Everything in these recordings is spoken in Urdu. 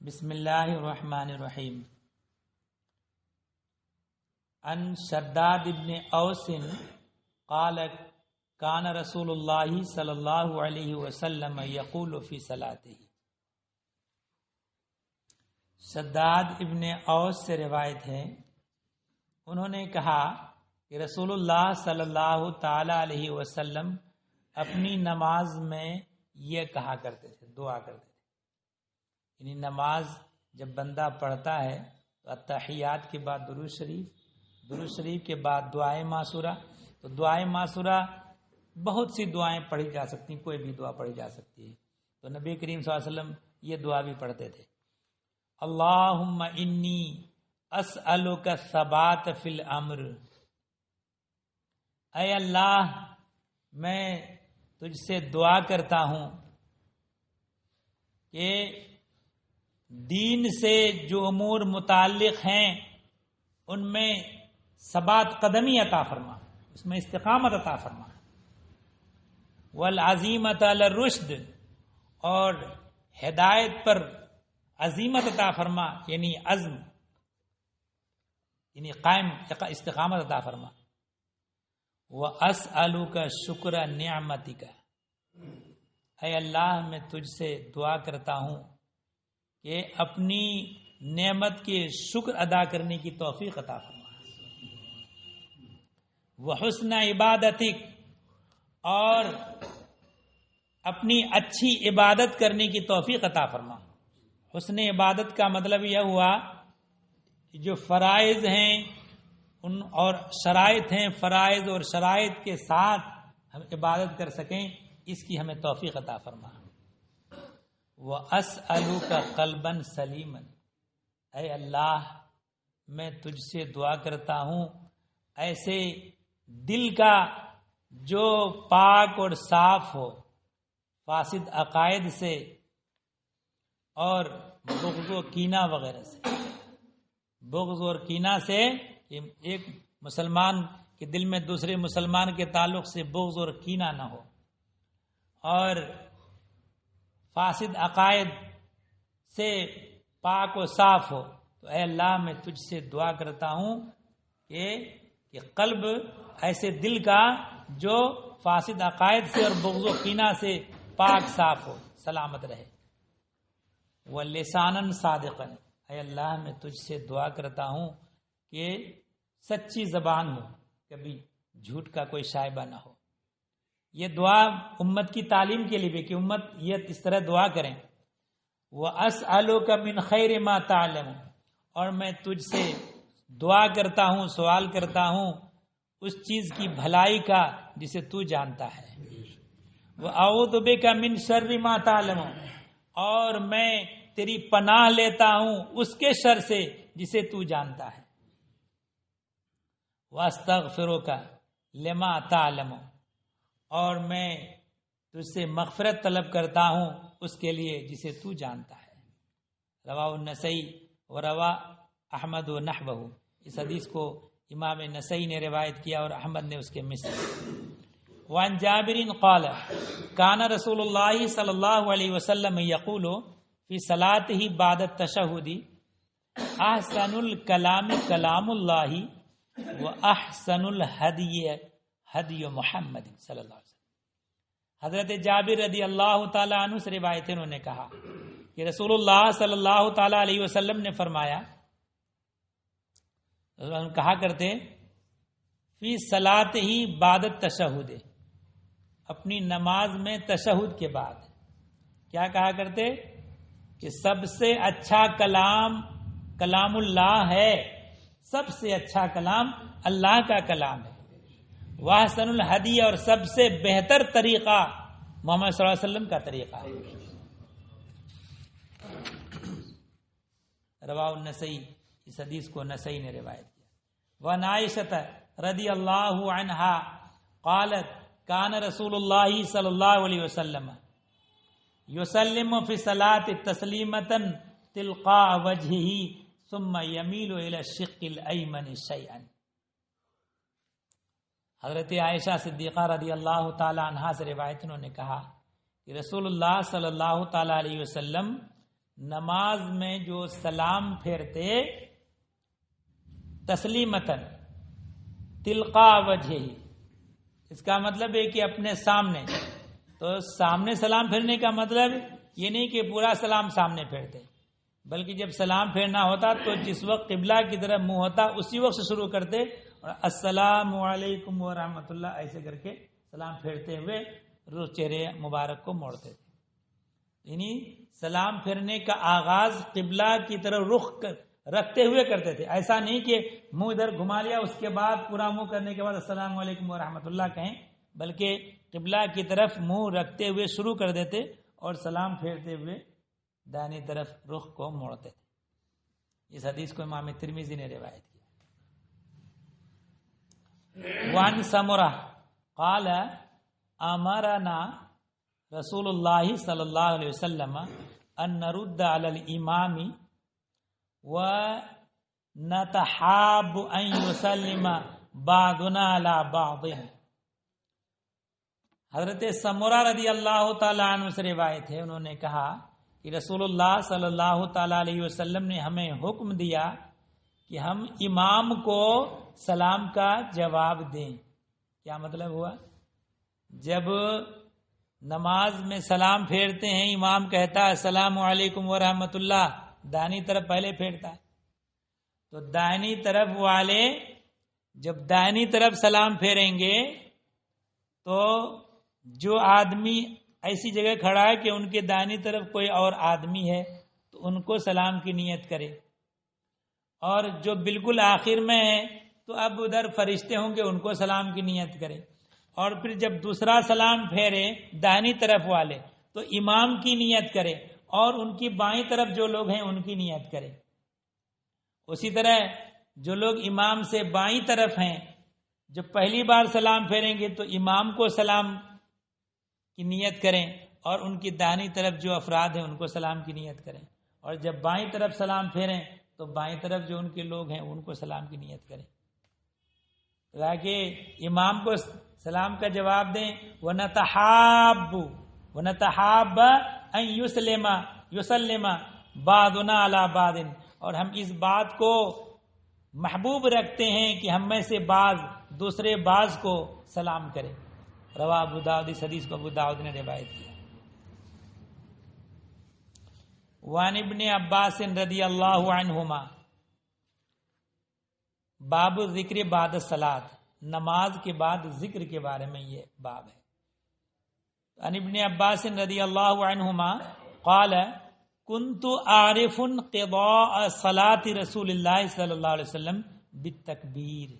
بسم اللہ الرحمن الرحیم. ان شداد ابن اوس قال کان رسول اللہ صلی اللہ علیہ وسلم یقول فی صلاتہ. شداد ابن اوس سے روایت ہے، انہوں نے کہا کہ رسول اللہ صلی اللہ تعالی علیہ وسلم اپنی نماز میں یہ کہا کرتے تھے، دعا کرتے تھے. یعنی نماز جب بندہ پڑھتا ہے تو اتحیات کے بعد درود شریف کے بعد دعائے معصورہ. تو دعائے معصورہ بہت سی دعائیں پڑھی جا سکتی ہیں، کوئی بھی دعا پڑھی جا سکتی ہے. تو نبی کریم صلی اللہ علیہ وسلم یہ دعا بھی پڑھتے تھے، اللہم انی اسألک الثبات فی الامر. اے اللہ، میں تجھ سے دعا کرتا ہوں کہ دین سے جو امور متعلق ہیں ان میں ثبات قدمی عطا فرما، اس میں استقامت عطا فرما. والعزیمت علی الرشد، اور ہدایت پر عزیمت عطا فرما، یعنی عزم، یعنی قائم استقامت عطا فرما. وَأَسْأَلُكَ شُكْرَ نِعْمَتِكَ، اے اللہ میں تجھ سے دعا کرتا ہوں کہ اپنی نعمت کے شکر ادا کرنے کی توفیق عطا فرما. وحسن عبادتک، اور اپنی اچھی عبادت کرنے کی توفیق عطا فرما. حسن عبادت کا مطلب یہ ہوا کہ جو فرائض ہیں ان اور شرائط ہیں، فرائض اور شرائط کے ساتھ ہم عبادت کر سکیں، اس کی ہمیں توفیق عطا فرما. وَأَسْأَلُكَ قَلْبًا سَلِيمًا، اے اللہ میں تجھ سے دعا کرتا ہوں ایسے دل کا جو پاک اور صاف ہو، فاسد عقائد سے اور بغض و کینہ وغیرہ سے. بغض اور کینہ سے، ایک مسلمان کے دل میں دوسرے مسلمان کے تعلق سے بغض اور کینہ نہ ہو، اور فاسد عقائد سے پاک و صاف ہو. تو اے اللہ میں تجھ سے دعا کرتا ہوں کہ قلب ایسے دل کا جو فاسد عقائد سے اور بغض و کینہ سے پاک صاف ہو، سلامت رہے. وَلِسَانًا صَادِقًا، اے اللہ میں تجھ سے دعا کرتا ہوں کہ سچی زبان ہو، کبھی جھوٹ کا کوئی شائبہ نہ ہو. یہ دعا امت کی تعلیم کے لیے بھی کہ امت یہ اس طرح دعا کریں. وَأَسْأَلُكَ مِنْ خَيْرِ مَا تَعْلَمُ، اور میں تجھ سے دعا کرتا ہوں، سوال کرتا ہوں اس چیز کی بھلائی کا جسے تو جانتا ہے. وَأَعُوذُ بِكَ مِنْ شَرِّ مَا تَعْلَمُ، اور میں تیری پناہ لیتا ہوں اس کے شر سے جسے تو جانتا ہے. وَأَسْتَغْفِرُكَ لِمَا تَعْلَمُ، اور میں تجھ سے مغفرت طلب کرتا ہوں اس کے لیے جسے تو جانتا ہے. رواہ النسائی وروا احمد و نحوہ، اس حدیث کو امام نسائی نے روایت کیا اور احمد نے اس کے مثل. وعن جابر قال کان رسول اللہ صلی اللہ علیہ وسلم یقول فی صلاته بعد التشہد احسن الکلام کلام اللہ واحسن الہدی ہدی محمد صلی اللہ علیہ وسلم. حضرت جابر رضی اللہ تعالی عنہ سے روایت ہے، انہوں نے کہا کہ رسول اللہ صلی اللہ تعالی علیہ وسلم نے فرمایا، کہا کرتے فی صلاتہ بعد التشہد، اپنی نماز میں تشہد کے بعد کیا کہا کرتے کہ سب سے اچھا کلام کلام اللہ ہے، سب سے اچھا کلام اللہ کا کلام ہے. واحسن الہدی، اور سب سے بہتر طریقہ محمد صلی اللہ علیہ وسلم کا طریقہ ہے. رواہ النسائی، اس حدیث کو نسائی نے روایت کیا. وعن عائشہ رضی اللہ عنہا قالت کان رسول اللہ صلی اللہ علیہ وسلم یسلم فی صلاۃ تسلیمۃ تلقاء وجہہ ثم یمیل الی الشق الایمن شیئا. حضرت عائشہ صدیقہ رضی اللہ تعالی عنہا سے روایت، انہوں نے کہا کہ رسول اللہ صلی اللہ تعالی علیہ وسلم نماز میں جو سلام پھیرتے تسلیمتن تلقا وجہ، اس کا مطلب ہے کہ اپنے سامنے، تو سامنے سلام پھیرنے کا مطلب یہ نہیں کہ پورا سلام سامنے پھیرتے، بلکہ جب سلام پھیرنا ہوتا تو جس وقت قبلہ کی طرف منہ ہوتا اسی وقت سے شروع کرتے اور السلام علیکم ورحمۃ اللہ ایسے کر کے سلام پھیرتے ہوئے روز چہرے مبارک کو موڑتے تھے. یعنی سلام پھیرنے کا آغاز قبلہ کی طرف رخ رکھتے ہوئے کرتے تھے. ایسا نہیں کہ منہ ادھر گھما لیا اس کے بعد پورا منہ کرنے کے بعد السلام علیکم ورحمۃ اللہ کہیں، بلکہ قبلہ کی طرف منہ رکھتے ہوئے شروع کر دیتے اور سلام پھیرتے ہوئے دائنی طرف رخ کو موڑتے تھے. اس حدیث کو امام ترمذی نے روایت کیا. وان سمرہ قال امرنا رسول اللہ صلی اللہ علیہ وسلم ان نرد علی الامام ونتحاب ان يسلم بعضنا على بعض. حضرت سمرہ رضی اللہ تعالی عنہ سے روایت ہے، انہوں نے کہا کہ رسول اللہ صلی اللہ تعالی علیہ وسلم نے ہمیں حکم دیا کہ ہم امام کو سلام کا جواب دیں. کیا مطلب ہوا؟ جب نماز میں سلام پھیرتے ہیں، امام کہتا ہے السلام علیکم ورحمۃ اللہ، دائنی طرف پہلے پھیرتا ہے، تو دائنی طرف والے جب دائنی طرف سلام پھیریں گے تو جو آدمی ایسی جگہ کھڑا ہے کہ ان کے دائنی طرف کوئی اور آدمی ہے تو ان کو سلام کی نیت کرے، اور جو بالکل آخر میں ہے تو اب ادھر فرشتے ہوں گے ان کو سلام کی نیت کرے، اور پھر جب دوسرا سلام پھیرے دائنی طرف والے تو امام کی نیت کرے اور ان کی بائیں طرف جو لوگ ہیں ان کی نیت کرے. اسی طرح جو لوگ امام سے بائیں طرف ہیں جب پہلی بار سلام پھیریں گے تو امام کو سلام کی نیت کریں اور ان کی دائنی طرف جو افراد ہیں ان کو سلام کی نیت کریں، اور جب بائیں طرف سلام پھیریں تو بائیں طرف جو ان کے لوگ ہیں ان کو سلام کی نیت کریں تاکہ امام کو سلام کا جواب دیں. وَنَتَحَابَّ أَن يُسَلِّمَ بَعْضُنَا عَلَى بَعْضٍ، اور ہم اس بات کو محبوب رکھتے ہیں کہ ہم میں سے بعض دوسرے بعض کو سلام کرے. رواہ ابو داؤد، اس حدیث کو ابو داؤد نے روایت کیا. وعن ابن عباس رضی اللہ عنہما باب ذکر بعد الصلاۃ، نماز کے بعد ذکر کے بارے میں یہ باب ہے. عن ابن عباس رضی اللہ عنہما قال كنت اعرف انقضاء صلاة رسول اللہ صلی اللہ علیہ وسلم بالتکبیر.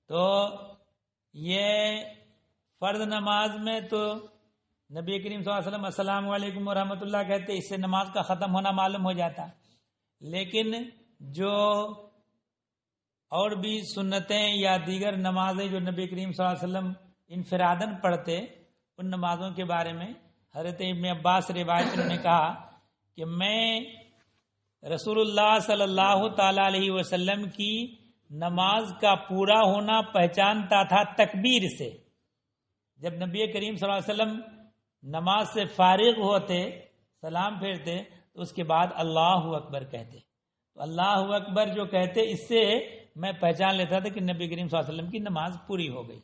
تو یہ فرض نماز میں تو نبی کریم صلی اللہ علیہ وسلم السلام علیکم ورحمۃ اللہ کہتے، اس سے نماز کا ختم ہونا معلوم ہو جاتا. لیکن جو اور بھی سنتیں یا دیگر نمازیں جو نبی کریم صلی اللہ علیہ وسلم انفرادن پڑھتے، ان نمازوں کے بارے میں حضرت ابن عباس روایت نے کہا کہ میں رسول اللہ صلی اللہ تعالی علیہ وسلم کی نماز کا پورا ہونا پہچانتا تھا تکبیر سے. جب نبی کریم صلی اللہ علیہ وسلم نماز سے فارغ ہوتے، سلام پھیرتے، تو اس کے بعد اللہ اکبر کہتے. تو اللہ اکبر جو کہتے، اس سے میں پہچان لیتا تھا کہ نبی کریم صلی اللہ علیہ وسلم کی نماز پوری ہو گئی.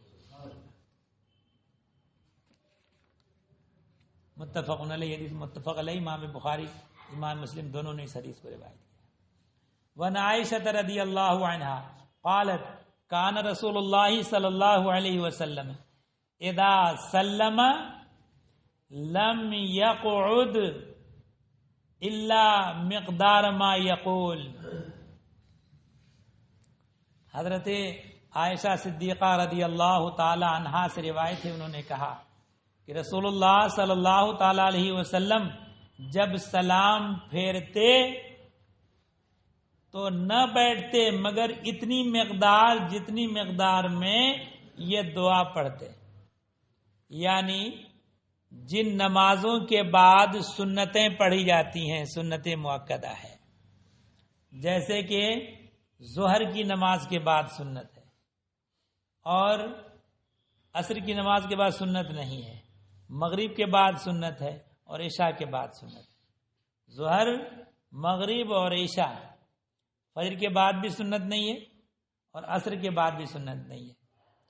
متفق علیہ، حدیث متفق علیہ، امام بخاری امام مسلم دونوں نے اس حدیث کو روایت کیا. وعن عائشہ رضی اللہ عنہا قالت کان رسول اللہ صلی اللہ علیہ وسلم اذا سلم لم يقعد الا مقدار ما يقول. حضرت عائشہ صدیقہ رضی اللہ تعالی عنہا سے روایت ہے، انہوں نے کہا کہ رسول اللہ صلی اللہ تعالی علیہ وسلم جب سلام پھیرتے تو نہ بیٹھتے مگر اتنی مقدار جتنی مقدار میں یہ دعا پڑھتے. یعنی جن نمازوں کے بعد سنتیں پڑھی جاتی ہیں، سنت مؤکدہ ہے، جیسے کہ ظہر کی نماز کے بعد سنت ہے، اور عصر کی نماز کے بعد سنت نہیں ہے، مغرب کے بعد سنت ہے اور عشاء کے بعد سنت ہے۔ ظہر، مغرب اور عشاء، فجر کے بعد بھی سنت نہیں ہے اور عصر کے بعد بھی سنت نہیں ہے۔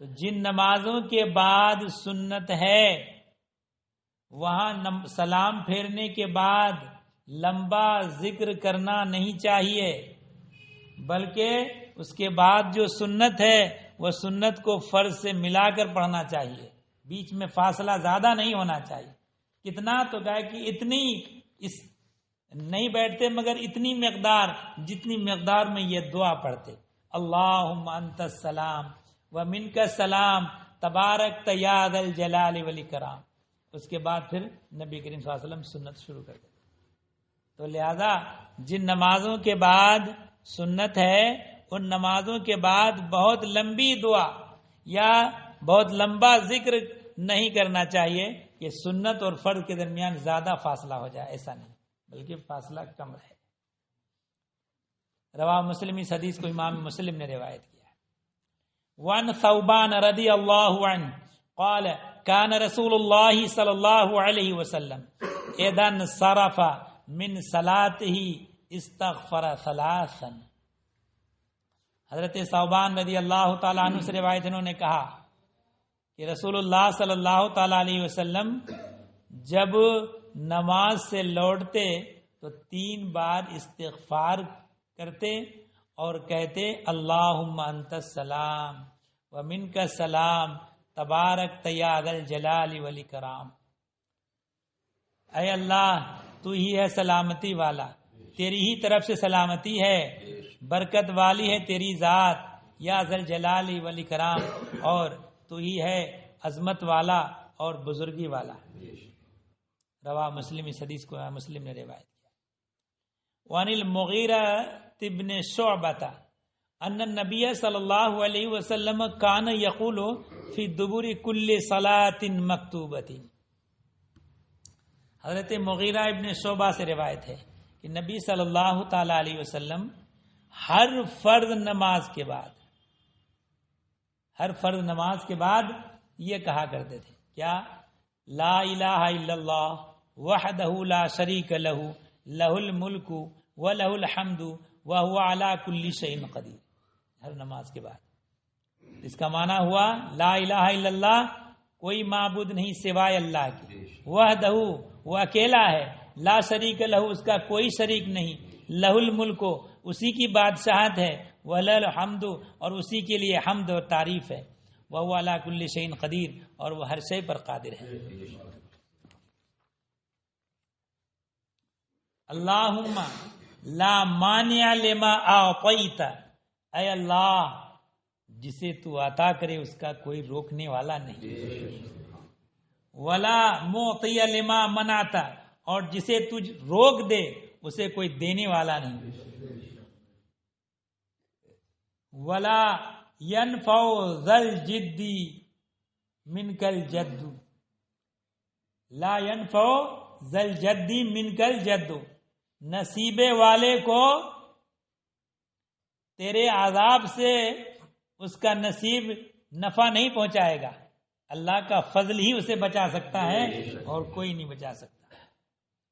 تو جن نمازوں کے بعد سنت ہے وہاں سلام پھیرنے کے بعد لمبا ذکر کرنا نہیں چاہیے، بلکہ اس کے بعد جو سنت ہے وہ سنت کو فرض سے ملا کر پڑھنا چاہیے، بیچ میں فاصلہ زیادہ نہیں ہونا چاہیے۔ کتنا تو گئے کہ اتنی نہیں بیٹھتے مگر اتنی مقدار جتنی مقدار میں یہ دعا پڑھتے، اللہم انت السلام ومنک السلام تبارک یا ذا الجلال والاکرام۔ اس کے بعد پھر نبی کریم صلی اللہ علیہ وسلم سنت شروع کر دیتے۔ تو لہذا جن نمازوں کے بعد سنت ہے ان نمازوں کے بعد بہت لمبی دعا یا بہت لمبا ذکر نہیں کرنا چاہیے کہ سنت اور فرض کے درمیان زیادہ فاصلہ ہو جائے، ایسا نہیں، بلکہ فاصلہ کم رہے۔ رواہ مسلم، اس حدیث کو امام مسلم نے روایت کیا ہے۔ وعن ثوبان رضی اللہ عنہ قال كان رسول اللہ صلی اللہ علیہ وسلم اذا انصرف من صلاته استغفر ثلاثا۔ حضرت ثوبان رضی اللہ تعالیٰ عنہ سے روایت، انہوں نے کہا کہ رسول اللہ صلی اللہ تعالیٰ علیہ وسلم جب نماز سے لوٹتے تو 3 بار استغفار کرتے اور کہتے اللہم انت السلام ومنک السلام تبارک یا ذا الجلال والاکرام۔ اے اللہ تو ہی ہے سلامتی والا، تیری ہی طرف سے سلامتی ہے، برکت والی ہے تیری ذات، یا ذا الجلال والاکرام، اور تو ہی ہے عظمت والا اور بزرگی والا۔ رواہ مسلم، اس حدیث کو مسلم نے روایت کیا۔ وعن المغیرہ ابن شعبۃ ان النبی صلی اللہ علیہ وسلم کان یقول فی دبر کل صلاۃ مکتوبۃ۔ حضرت مغیرہ ابن شعبہ سے روایت ہے کہ نبی صلی اللہ تعالی علیہ وسلم ہر فرض نماز کے بعد یہ کہا کرتے تھے، کیا؟ لا الہ الا اللہ وحدہ لا شریک لہ لہ الملک ولہ الحمد وہو علی کل شیء قدیر۔ ہر نماز کے بعد اس کا معنی ہوا لا الہ الا اللہ، کوئی معبود نہیں سوائے اللہ کی، وحدہ وہ اکیلا ہے، لا شریک لہ اس کا کوئی شریک نہیں، لہ الملک اسی کی بادشاہت ہے، وَلَهُ الْحَمْدُ اور اسی کے لیے حمد اور تعریف ہے، وَهُوَ عَلَى كُلِّ شَيْءٍ قدیر اور وہ ہر شے پر قادر ہے۔ اللہم لا مانع لما اعطیت، اے اللہ جسے تو عطا کرے اس کا کوئی روکنے والا نہیں، ولا معطی لما منعت اور جسے تجھ روک دے اسے کوئی دینے والا نہیں، ولا ينفع ذا الجد منك الجد، لا ينفع ذا الجد منك الجد، نصیبے والے کو تیرے عذاب سے اس کا نصیب نفع نہیں پہنچائے گا، اللہ کا فضل ہی اسے بچا سکتا ہے اور کوئی نہیں بچا سکتا۔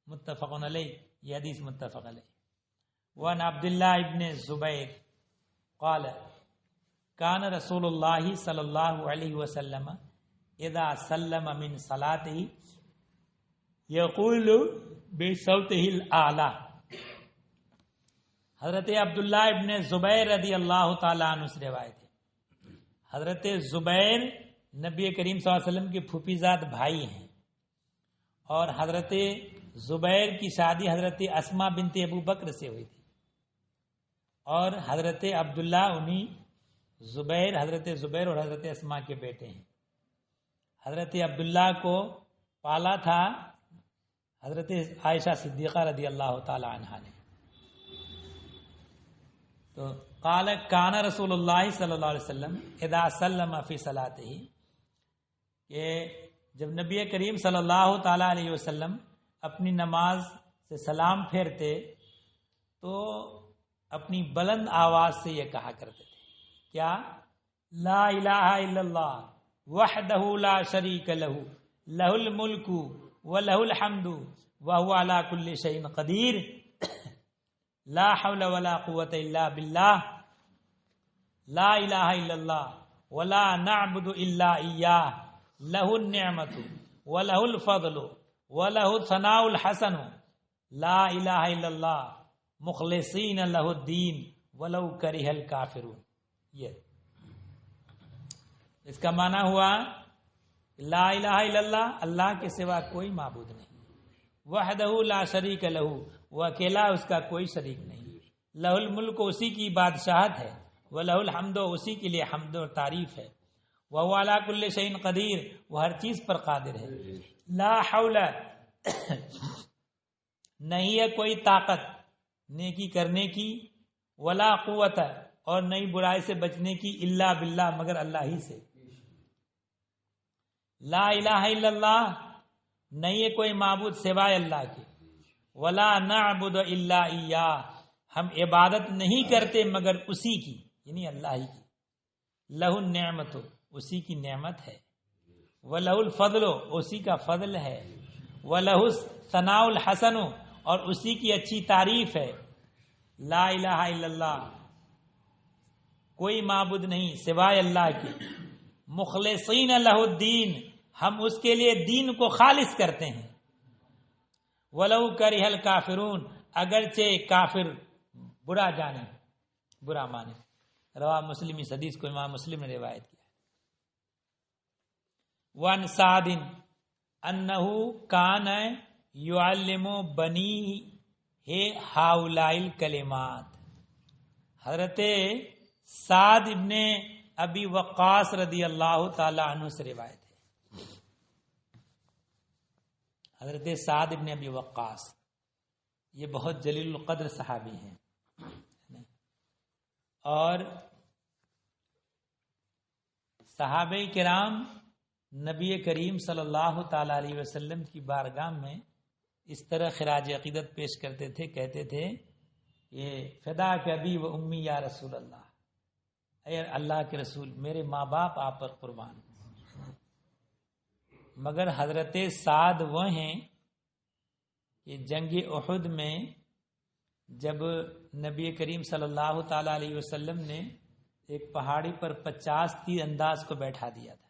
متفق علیہ، یہ حدیث متفق علیہ۔ وعن عبداللہ ابن زبیر قال کان رسول اللہ صلی اللہ علیہ وسلم اذا سلم من صلاته یقول بصوته الاعلی۔ حضرت عبداللہ ابن زبیر رضی اللہ تعالیٰ عنہ سے روایت ہے، حضرت زبیر نبی کریم صلی اللہ علیہ وسلم کے پھوپھی زاد بھائی ہیں، اور حضرت زبیر کی شادی حضرت اسماء بنت ابو بکر سے ہوئی تھی، اور حضرت عبداللہ انہی حضرت زبیر اور حضرت اسماء کے بیٹے ہیں۔ حضرت عبداللہ کو پالا تھا حضرت عائشہ صدیقہ رضی اللہ تعالی عنہا نے۔ تو قال کان رسول اللہ صلی اللہ علیہ وسلم اذا سلم فی صلاتہ، کہ جب نبی کریم صلی اللہ تعالی علیہ وسلم اپنی نماز سے سلام پھیرتے تو اپنی بلند آواز سے یہ کہا کرتے تھے، کیا؟ لا الہ الا اللہ وحدہ لا شریک لہ لہ الملک ولہ الحمد وہو علی کل شیء قدیر لا حول ولا قوة الا باللہ لا الہ الا اللہ ولا نعبد الا ایاہ لہ النعمت ولہ الفضل ولہ الثناء الحسن لا الہ الا اللہ مخلصین لہ الدین ولو کرہ الکافرون. یہ اس کا معنی ہوا لا الہ الا اللہ، اللہ کے سوا کوئی معبود نہیں، وحدہ لا شریک لہ، وہ اکیلا، اس کا کوئی شریک نہیں، لہ الملک، اسی کی بادشاہت ہے، وَلَهُ الْحَمْدُ، اسی کے لیے حمد و تعریف ہے، وَهُوَ عَلَى كُلِّ شَيْءٍ قدیر، وہ ہر چیز پر قادر ہے، لا حول، نہیں ہے کوئی طاقت نیکی کرنے کی، ولا قوت، اور نہیں برائی سے بچنے کی، الا باللہ، مگر اللہ ہی سے، لا الہ الا اللہ، نہیں ہے کوئی معبود سوائے اللہ کے، ولا نعبد الا ایاہ، ہم عبادت نہیں کرتے مگر اسی کی، یعنی اللہ ہی کی، لہ النعمت، اسی کی نعمت ہے، وَلَهُ الْفَضْلُ، اسی کا فضل ہے، وَلَهُ الثَّنَاءُ الْحَسَنُ، اور اسی کی اچھی تعریف ہے، لا الہ الا اللہ، کوئی معبود نہیں سوائے اللہ کے، مخلصین لہ الدین، ہم اس کے لیے دین کو خالص کرتے ہیں، وَلَوْ كَرِهَ الْكَافِرُونَ، اگرچہ کافر برا جانے، برا مانے. روا مسلم، اس حدیث کو امام مسلم نے روایت کیا. وَعَنْ سَعْدٍ أَنَّهُ كَانَ يُعَلِّمُ بَنِيهِ هَؤُلَاءِ الْكَلِمَاتِ، حضرت سعد ابن ابی وقاص رضی اللہ تعالی عنہ سے روایت ہے. حضرت سعد ابن ابی وقاص یہ بہت جلیل القدر صحابی ہیں، اور صحابہ کرام نبی کریم صلی اللہ تعالی علیہ وسلم کی بارگاہ میں اس طرح خراج عقیدت پیش کرتے تھے، کہتے تھے یہ فدا کہ ابی و امی یا رسول اللہ، اے اللہ کے رسول میرے ماں باپ آپ پر قربان. مگر حضرت سعد وہ ہیں کہ جنگ احد میں جب نبی کریم صلی اللہ تعالی علیہ وسلم نے ایک پہاڑی پر 50 تیر انداز کو بیٹھا دیا تھا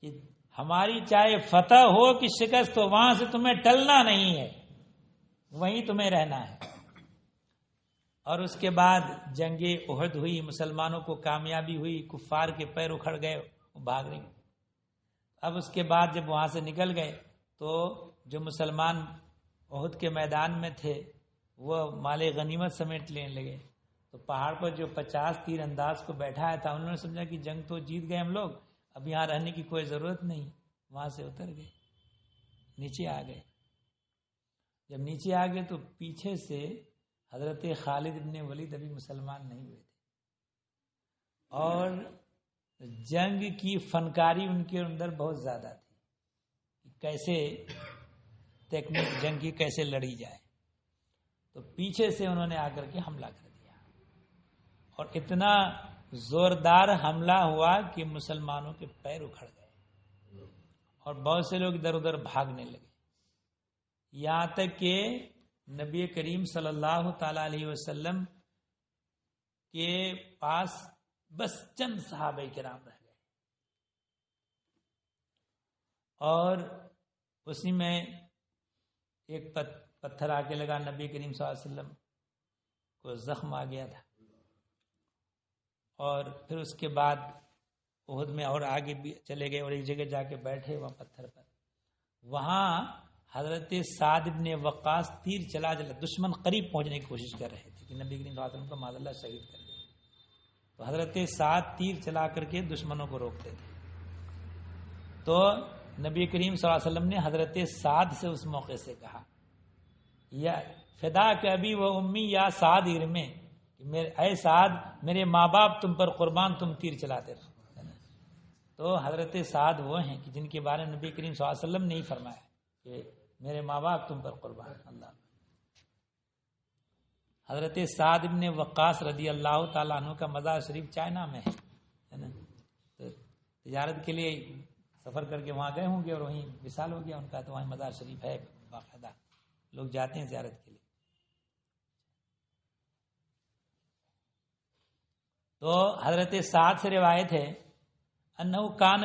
کہ ہماری چاہے فتح ہو کہ شکست ہو، وہاں سے تمہیں ٹلنا نہیں ہے، وہیں تمہیں رہنا ہے. اور اس کے بعد جنگ احد ہوئی، مسلمانوں کو کامیابی ہوئی، کفار کے پیر اکھڑ گئے، وہ بھاگ رہے. اب اس کے بعد جب وہاں سے نکل گئے تو جو مسلمان احد کے میدان میں تھے وہ مال غنیمت سمیٹ لینے لگے. تو پہاڑ پر جو 50 تیر انداز کو بیٹھایا تھا، انہوں نے سمجھا کہ جنگ تو جیت گئے ہم لوگ، اب یہاں رہنے کی کوئی ضرورت نہیں، وہاں سے اتر گئے، نیچے آ گئے. جب نیچے آ گئے تو پیچھے سے حضرت خالد ابن ولید ابھی مسلمان نہیں ہوئے تھے، اور جنگ کی فنکاری ان کے اندر بہت زیادہ تھی، کیسے ٹیکنیک جنگ کی کیسے لڑی جائے. تو پیچھے سے انہوں نے آ کر کے حملہ کر دیا، اور اتنا زوردار حملہ ہوا کہ مسلمانوں کے پیر اکھڑ گئے اور بہت سے لوگ ادھر ادھر بھاگنے لگے، یہاں تک کہ نبی کریم صلی اللہ تعالی علیہ وسلم کے پاس بس چند صحابہ کرام رہ گئے. اور اسی میں ایک پتھر آ کے لگا، نبی کریم صلی اللہ علیہ وسلم کو زخم آ گیا تھا. اور پھر اس کے بعد احد میں اور آگے بھی چلے گئے اور ایک جگہ جا کے بیٹھے وہاں پتھر پر. وہاں حضرت سعد ابن وقاص تیر چلا دشمن قریب پہنچنے کی کوشش کر رہے تھے کہ نبی کریم صلی اللہ علیہ وسلم کو معاذ اللہ شہید کر دیں. تو حضرت سعد تیر چلا کر کے دشمنوں کو روکتے تھے. تو نبی کریم صلی اللہ علیہ وسلم نے حضرت سعد سے اس موقع سے کہا یا فدا کہ ابی و امی یا سعد ارمے، اے سعد میرے ماں باپ تم پر قربان، تم تیر چلاتے رہو. تو حضرت سعد وہ ہیں کہ جن کے بارے میں نبی کریم صلی اللہ علیہ وسلم نے ہی فرمایا کہ میرے ماں باپ تم پر قربان. اللہ حضرت سعد ابن وقاص رضی اللہ تعالیٰ عنہ کا مزار شریف چائنا میں ہے نا. تو تجارت کے لیے سفر کر کے وہاں گئے ہوں گے اور وہیں وصال ہو گیا ان کا، تو وہاں مزار شریف ہے باقاعدہ، لوگ جاتے ہیں زیارت کے لیے۔ تو حضرت سعد سے روایت ہے انہو کان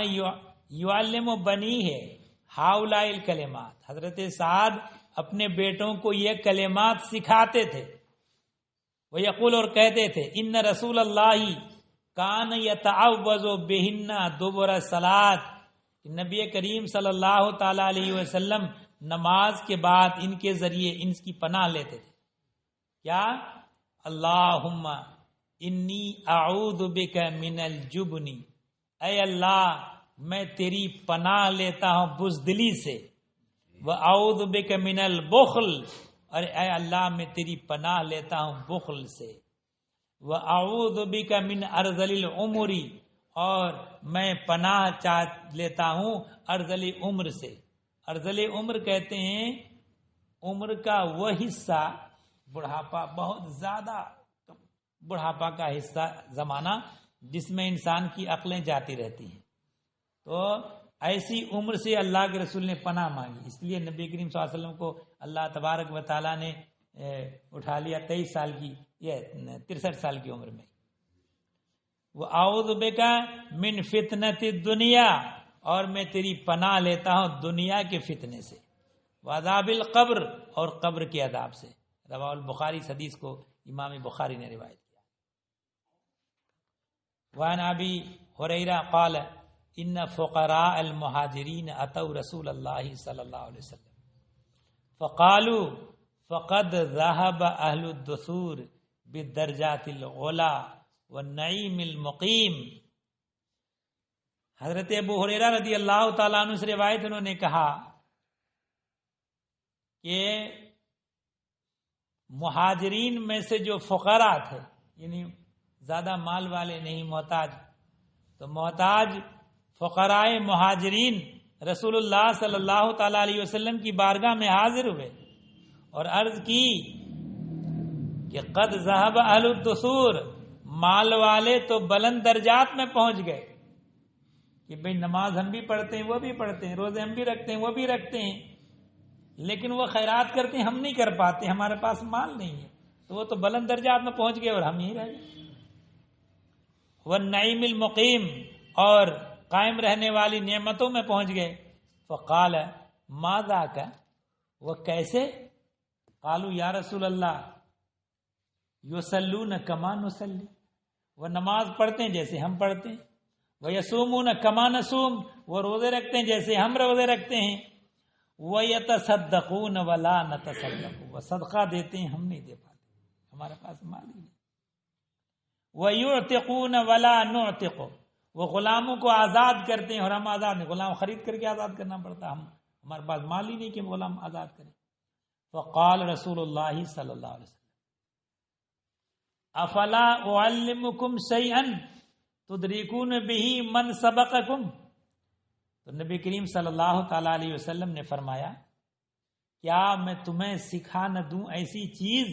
یعلم بنی ہے ہاؤلاء الکلمات، حضرت سعد اپنے بیٹوں کو یہ کلمات سکھاتے تھے، وہ یقول اور کہتے تھے ان رسول اللہ کان یتعوذ بہن دبر الصلاۃ، نبی کریم صلی اللہ تعالی علیہ وسلم نماز کے بعد ان کے ذریعے ان کی پناہ لیتے تھے، کیا اللہم انی اعوذ بک من الجبن، اے اللہ میں تیری پناہ لیتا ہوں بزدلی سے، وَأَعُوذُ بِكَ مِنَ الْبُخْلِ، اور اے اللہ میں تیری پناہ لیتا ہوں بخل سے، وَأَعُوذُ بِكَ مِنْ أَرْذَلِ الْعُمُرِ، اور میں پناہ لیتا ہوں ارذل عمر سے۔ ارذل عمر کہتے ہیں عمر کا وہ حصہ، بڑھاپا، بہت زیادہ بڑھاپا کا حصہ، زمانہ جس میں انسان کی عقلیں جاتی رہتی ہیں، تو ایسی عمر سے اللہ کے رسول نے پناہ مانگی، اس لیے نبی کریم صلی اللہ علیہ وسلم کو اللہ تبارک و تعالیٰ نے اٹھا لیا 23 سال کی یا 63 سال کی عمر میں۔ وَأَعُوذُ بِكَ مِنْ فِتْنَةِ الدُّنْيَا، اور میں تیری پناہ لیتا ہوں دنیا کے فتنے سے، وَعَذَابِ الْقَبْرِ، اور قبر کے عذاب سے۔ رواہ البخاری، حدیث کو امام بخاری نے روایت کیا۔ وعن ابی ہریرہ قال ان فقراء المہاجرین اتوا رسول اللہ صلی اللہ علیہ وسلم فقالوا فقد ذهب اہل الدثور بالدرجات العلا والنعیم المقیم۔ حضرت ابو ہریرہ رضی اللہ تعالیٰ عنہ سے روایت، انہوں نے کہا کہ مہاجرین میں سے جو فقراء تھے، یعنی زیادہ مال والے نہیں، محتاج، تو محتاج فقراء مہاجرین رسول اللہ صلی اللہ تعالی علیہ وسلم کی بارگاہ میں حاضر ہوئے اور عرض کی کہ قد ذهب اہل الدثور، مال والے تو بلند درجات میں پہنچ گئے، کہ بھئی نماز ہم بھی پڑھتے ہیں وہ بھی پڑھتے ہیں، روزے ہم بھی رکھتے ہیں وہ بھی رکھتے ہیں، لیکن وہ خیرات کرتے ہیں ہم نہیں کر پاتے، ہمارے پاس مال نہیں ہے، تو وہ تو بلند درجات میں پہنچ گئے اور ہم ہی رہ گئے۔ والنعیم المقیم، اور قائم رہنے والی نعمتوں میں پہنچ گئے۔ فقال ما ذاک، وہ کیسے؟ قالوا یا رسول اللہ یصلون کما نصلی، وہ نماز پڑھتے ہیں جیسے ہم پڑھتے ہیں، ویصومون کما نصوم، وہ روزے رکھتے ہیں جیسے ہم روزے رکھتے ہیں، ویتصدقون ولا نتصدق، وہ صدقہ دیتے ہیں ہم نہیں دے پاتے، ہمارے پاس مال ہی نہیں، وَيُعْتِقُونَ وَلَا نُعْتِقُ، وہ غلاموں کو آزاد کرتے ہیں اور ہم آزاد نہیں، غلام خرید کر کے آزاد کرنا پڑتا، ہمارے پاس مال ہی نہیں کہ غلام آزاد کریں۔ فقال رسول اللہ صلی اللہ علیہ وسلم افلا اعلمکم شیئا تدرکون بہ من سبقکم، تو نبی کریم صلی اللہ تعالی علیہ وسلم نے فرمایا کیا میں تمہیں سکھا نہ دوں ایسی چیز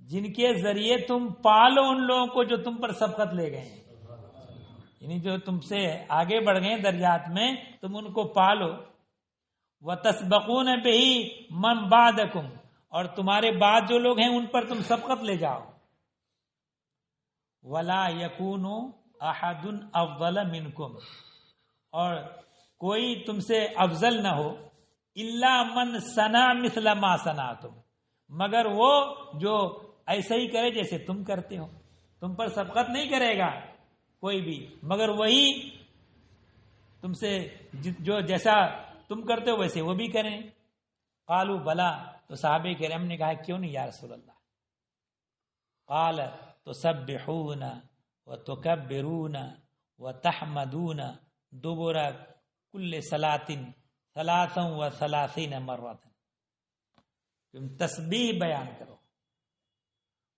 جن کے ذریعے تم پالو ان لوگوں کو جو تم پر سبقت لے گئے ہیں، یعنی جو تم سے آگے بڑھ گئے درجات میں، تم ان کو پالو۔ وَتَسْبَقُونَ بِهِ مَنْ بَعْدَكُمْ، اور تمہارے بعد جو لوگ ہیں ان پر تم سبقت لے جاؤ۔ وَلَا يَكُونُ أَحَدٌ أَفْضَلَ مِنْكُمْ، اور کوئی تم سے افضل نہ ہو، إِلَّا مَنْ صَنَعَ مِثْلَ مَا صَنَعْتُمْ، مگر وہ جو ایسا ہی کرے جیسے تم کرتے ہو، تم پر سبقت نہیں کرے گا کوئی بھی، مگر وہی تم سے جو جیسا تم کرتے ہو ویسے وہ بھی کریں۔ قالوا بلا، تو صحابہ کرام نے کہا کیوں نہیں یا رسول اللہ؟ قال تسبحون وتکبرون وتحمدون دبر کل صلاۃ 33 مرۃ، تم تسبیح بیان کرو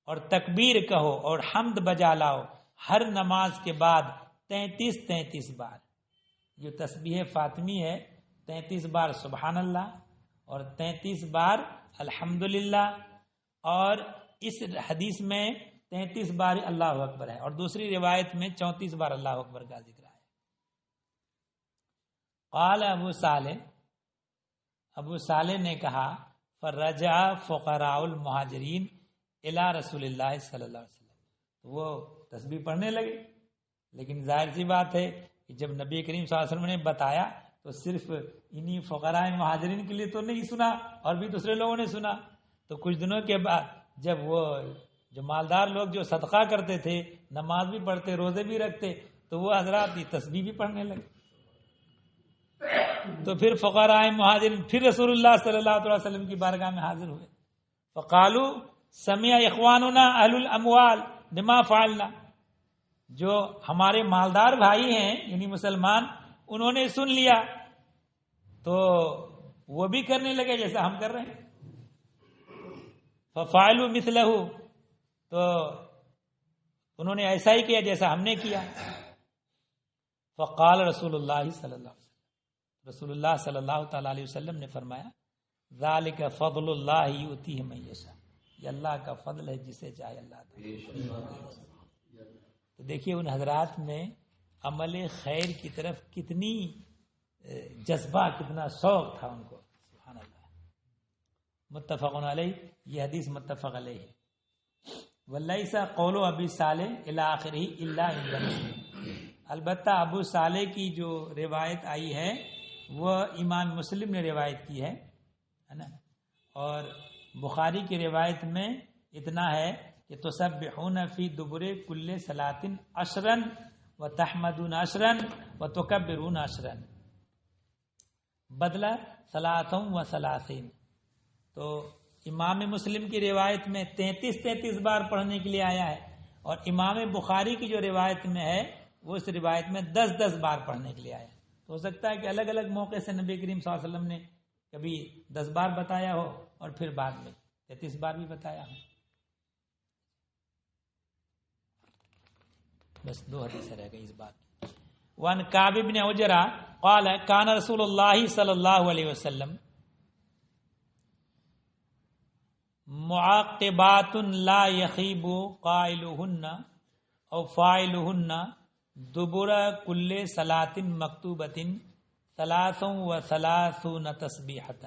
اور تکبیر کہو اور حمد بجا لاؤ ہر نماز کے بعد 33 بار۔ جو تسبیح فاطمی ہے 33 بار سبحان اللہ اور 33 بار الحمدللہ، اور اس حدیث میں 33 بار اللہ اکبر ہے، اور دوسری روایت میں 34 بار اللہ اکبر کا ذکر ہے۔ قال ابو صالح نے کہا فرجع فقراء المہاجرین الی رسول اللہ صلی اللہ علیہ وسلم، وہ تسبیح پڑھنے لگے، لیکن ظاہر سی بات ہے کہ جب نبی کریم صلی اللہ علیہ وسلم نے بتایا تو صرف انہی فقراء مہاجرین کے لیے تو نہیں سنا، اور بھی دوسرے لوگوں نے سنا۔ تو کچھ دنوں کے بعد جب وہ جو مالدار لوگ جو صدقہ کرتے تھے، نماز بھی پڑھتے، روزے بھی رکھتے، تو وہ حضرات کی تسبیح بھی پڑھنے لگے۔ تو پھر فقراء مہاجرین پھر رسول اللہ صلی اللہ علیہ وسلم کی بارگاہ میں حاضر ہوئے۔ فقالوا سمع اخواننا اہل الاموال بما فعلنا، جو ہمارے مالدار بھائی ہیں یعنی مسلمان، انہوں نے سن لیا تو وہ بھی کرنے لگے جیسا ہم کر رہے ہیں۔ ففعلوا مثلہ، تو انہوں نے ایسا ہی کیا جیسا ہم نے کیا۔ فقال رسول اللہ صلی اللہ علیہ وسلم، رسول اللہ صلی اللہ تعالی علیہ وسلم نے فرمایا ذالک فضل اللہ یؤتیہ من یشاء، یہ اللہ کا فضل ہے جسے چاہے اللہ تعالی۔ تو دیکھیے ان حضرات میں عمل خیر کی طرف کتنی جذبہ، کتنا شوق تھا ان کو، سبحان اللہ۔ متفق علیہ، یہ حدیث متفق علیہ ہے۔ ولیس قول ابی صالح الی آخرہ الا عند مسلم، البتہ ابو صالح کی جو روایت آئی ہے وہ امام مسلم نے روایت کی ہے نا، اور بخاری کی روایت میں اتنا ہے کہ تسبحون فی دبر کل صلاۃ عشرا وتحمدون عشرا وتکبرون عشرا، بدلہ ثلاثوں و ثلاثین۔ تو امام مسلم کی روایت میں 33 بار پڑھنے کے لیے آیا ہے، اور امام بخاری کی جو روایت میں ہے وہ اس روایت میں 10 بار پڑھنے کے لیے آیا ہے۔ تو ہو سکتا ہے کہ الگ الگ موقع سے نبی کریم صلی اللہ علیہ وسلم نے کبھی 10 بار بتایا ہو اور پھر بعد میں 33 بار بھی بتایا ہو۔ بس 2 حدیثیں رہ گئی اس بات کی۔ وان کعب بن عجرہ قال کان رسول اللہ صلی اللہ علیہ وسلم معاقبات لا یخیب قائلہن او فاعلہن دبر کل صلاۃ مکتوبۃ 33 تسبیحۃ۔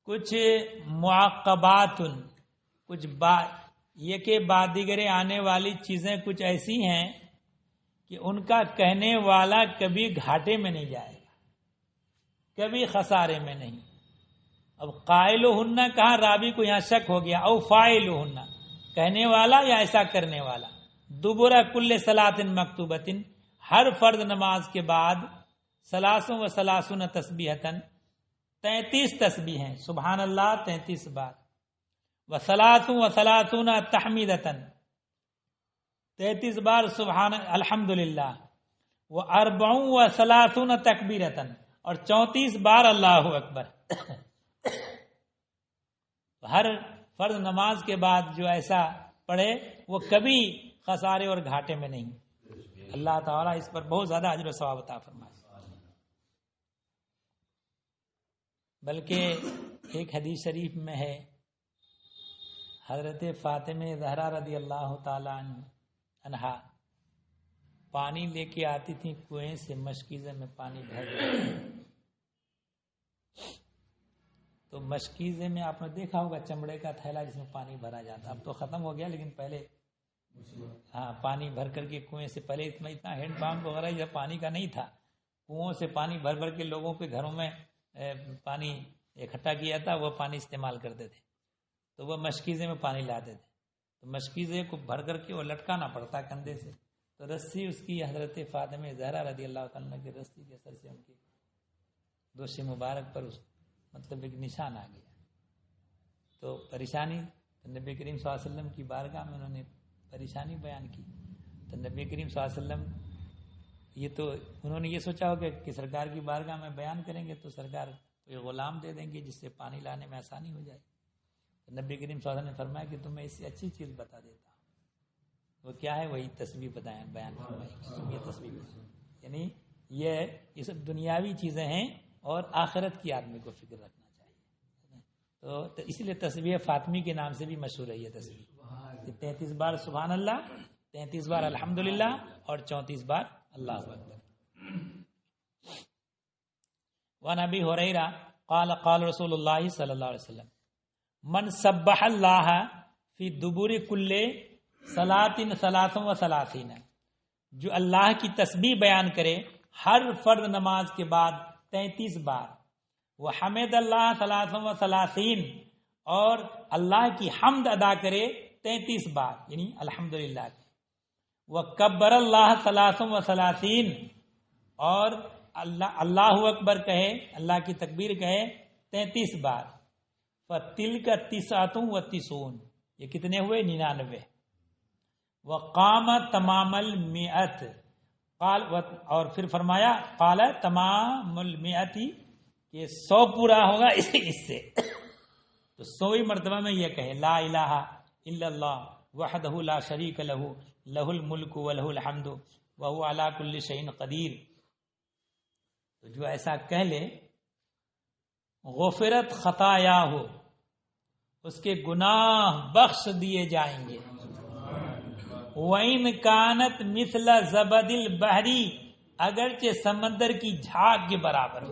کچھ معاقبات، کچھ یہ کہ بعد دیگرے آنے والی چیزیں کچھ ایسی ہیں کہ ان کا کہنے والا کبھی گھاٹے میں نہیں جائے گا، کبھی خسارے میں نہیں۔ اب قائلہن کہاں، راوی کو یہاں شک ہو گیا، او فاعلہن، کہنے والا یا ایسا کرنے والا۔ دبر کل صلاۃ مکتوبۃ، ہر فرض نماز کے بعد 33 تسبیحۃ، 33 تسبیح ہیں، سبحان اللہ 33 بار، و33 تحمیدۃ، 33 بار سبحان الحمدللہ، و 34 تکبیرۃ، اور 34 بار اللہ اکبر۔ ہر فرض نماز کے بعد جو ایسا پڑھے وہ کبھی خسارے اور گھاٹے میں نہیں۔ اللہ تعالیٰ اس پر بہت زیادہ اجر و ثواب عطا فرمائے۔ بلکہ ایک حدیث شریف میں ہے، حضرت فاطمہ زہرا رضی اللہ تعالی عنہا پانی لے کے آتی تھی کنویں سے، مشکیزے میں پانی بھر گیا۔ تو مشکیزے میں آپ نے دیکھا ہوگا چمڑے کا تھیلا جس میں پانی بھرا جاتا، اب تو ختم ہو گیا، لیکن پہلے پانی بھر کر کے کنویں سے، پہلے اتنا ہینڈ پمپ وغیرہ یہ پانی کا نہیں تھا، کنووں سے پانی بھر بھر کے لوگوں کے گھروں میں پانی اکٹھا کیا تھا، وہ پانی استعمال کرتے تھے۔ تو وہ مشکیزے میں پانی لاتے تھے، تو مشکیزے کو بھر کر کے وہ لٹکانا پڑتا کندھے سے، تو رسی اس کی حضرت فاطمہ زہرا رضی اللہ تعالیٰ کی رسی کے سر سے ان کی دوش مبارک پر مطلب ایک نشان آ گیا۔ تو پریشانی، تو نبی کریم صلی اللہ علیہ وسلم کی بارگاہ میں انہوں نے پریشانی بیان کی، تو نبی کریم صلی اللہ علیہ وسلم یہ تو انہوں نے یہ سوچا ہوگا کہ سرکار کی بارگاہ میں بیان کریں گے تو سرکار کوئی غلام دے دیں گے جس سے پانی لانے میں آسانی ہو جائے۔ تو نبی کریم صلی اللہ علیہ وسلم نے فرمایا کہ تمہیں اس سے اچھی چیز بتا دیتا ہوں، وہ کیا ہے، وہی تسبیح بیان فرمائی، تم یہ تسبیح بتائیں، یعنی یہ سب دنیاوی چیزیں ہیں اور آخرت کی آدمی کو فکر رکھنا چاہیے۔ تو اس لیے تسبیح فاطمی کے نام سے بھی مشہور ہے یہ تسبیح۔ کی 33 بار سبحان اللہ، 33 بار الحمدللہ اور 34 بار اللہ اکبر۔ وعن ابی ہریرہ قال قال رسول اللہ صلی اللہ علیہ وسلم من سبح اللہ فی دبر کل صلاۃ ثلاث و ثلاثین، جو اللہ کی تسبیح بیان کرے ہر فرض نماز کے بعد 33 بار، وہ حمد اللہ ثلاث و ثلاثین، اور اللہ کی حمد ادا کرے 33 بار یعنی الحمدللہ، وہ کبر اللہ ثلاث و ثلاثین، اور اللہ اکبر کہے، اللہ کی تکبیر کہے 33 بار، فَتِلْكَ تِسْعَةٌ وَتِسْعُونَ، یہ کتنے ہوئے؟ 99۔ وَقَامَ تَمَامَ الْمِئَةِ، قال، اور پھر فرمایا قال تمام المئتی، کہ 100 پورا ہوگا اس سے، تو 100ویں مرتبہ میں یہ کہے لا الہ الا اللہ وحدہ لا شریک لہ لہ الملک ولہ الحمد وہو علی کل شیء قدیر۔ تو جو ایسا کہہ لے غفرت خطایاہ، اس کے گناہ بخش دیے جائیں گے۔ وَإِنْ كَانَتْ مِثْلَ زَبَدِ الْبَحْرِ، اگرچہ سمندر کی جھاگ کے برابر ہو۔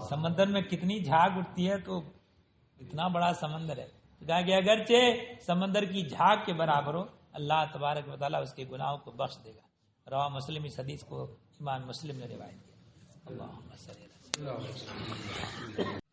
سمندر میں کتنی جھاگ اٹھتی ہے، تو اتنا بڑا سمندر ہے، کہا کہ اگرچہ سمندر کی جھاگ کے برابر ہو، اللہ تبارک و تعالیٰ اس کے گناہوں کو بخش دے گا۔ رواہ مسلم، اس حدیث کو امام مسلم نے روایت کیا۔ اللہم صلی اللہ علیہ وسلم۔